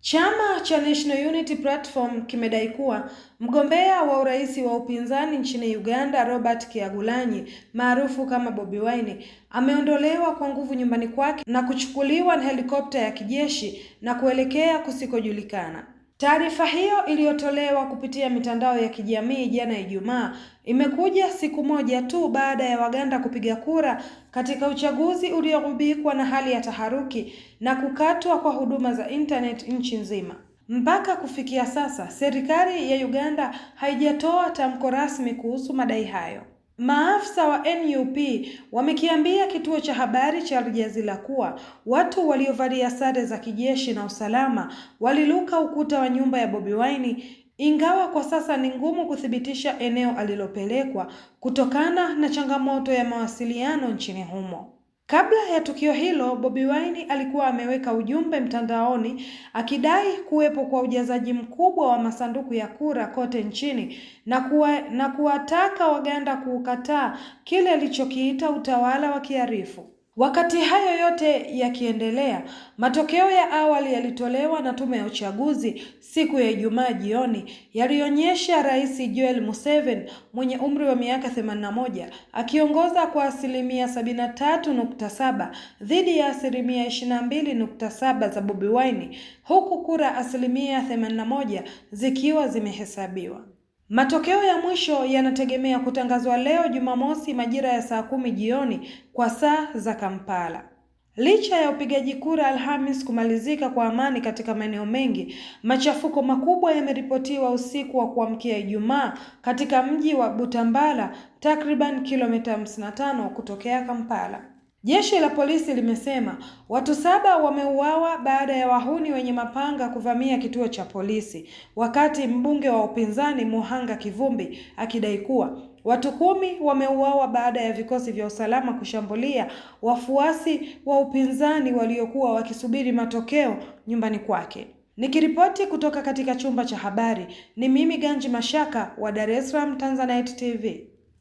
Chama cha National Unity Platform kimedai kuwa mgombea wa urais wa upinzani nchini Uganda Robert Kyagulanyi maarufu kama Bobi Wine ameondolewa kwa nguvu nyumbani kwake na kuchukuliwa na helikopta ya kijeshi na kuelekea kusikojulikana. Taarifa hiyo iliyotolewa kupitia mitandao ya kijamii jana Ijumaa imekuja siku moja tu baada ya Waganda kupiga kura katika uchaguzi uliogubikwa na hali ya taharuki na kukatwa kwa huduma za internet nchi nzima. Mpaka kufikia sasa, serikali ya Uganda haijatoa tamko rasmi kuhusu madai hayo. Maafisa wa NUP wamekiambia kituo cha habari cha Al Jazeera kuwa watu waliovalia sare za kijeshi na usalama waliluka ukuta wa nyumba ya Bobi Wine, ingawa kwa sasa ni ngumu kuthibitisha eneo alilopelekwa kutokana na changamoto ya mawasiliano nchini humo. Kabla ya tukio hilo, Bobi Wine alikuwa ameweka ujumbe mtandaoni akidai kuwepo kwa ujazaji mkubwa wa masanduku ya kura kote nchini na kuwataka Waganda kukataa kile alichokiita utawala wa kiarifu. Wakati hayo yote yakiendelea, matokeo ya awali yalitolewa na tume ya uchaguzi siku ya Ijumaa jioni yalionyesha Rais Yoweri Museveni mwenye umri wa miaka 81 akiongoza kwa 73.7% dhidi ya 22.7% za Bobi Wine, huku kura 81% zikiwa zimehesabiwa. Matokeo ya mwisho yanategemea kutangazwa leo Jumamosi majira ya saa 10 jioni kwa saa za Kampala. Licha ya upigaji kura Alhamis kumalizika kwa amani katika maeneo mengi, machafuko makubwa yameripotiwa usiku wa kuamkia Ijumaa katika mji wa Butambala, takriban kilomita 55 kutokea Kampala. Jeshi la polisi limesema watu 7 wameuawa baada ya wahuni wenye mapanga kuvamia kituo cha polisi, wakati mbunge wa upinzani Muhanga Kivumbi akidai kuwa watu 10 wameuawa baada ya vikosi vya usalama kushambulia wafuasi wa upinzani waliokuwa wakisubiri matokeo nyumbani kwake. Nikiripoti kutoka katika chumba cha habari, ni mimi Ganji Mashaka wa Dar es Salaam Tanzanite TV.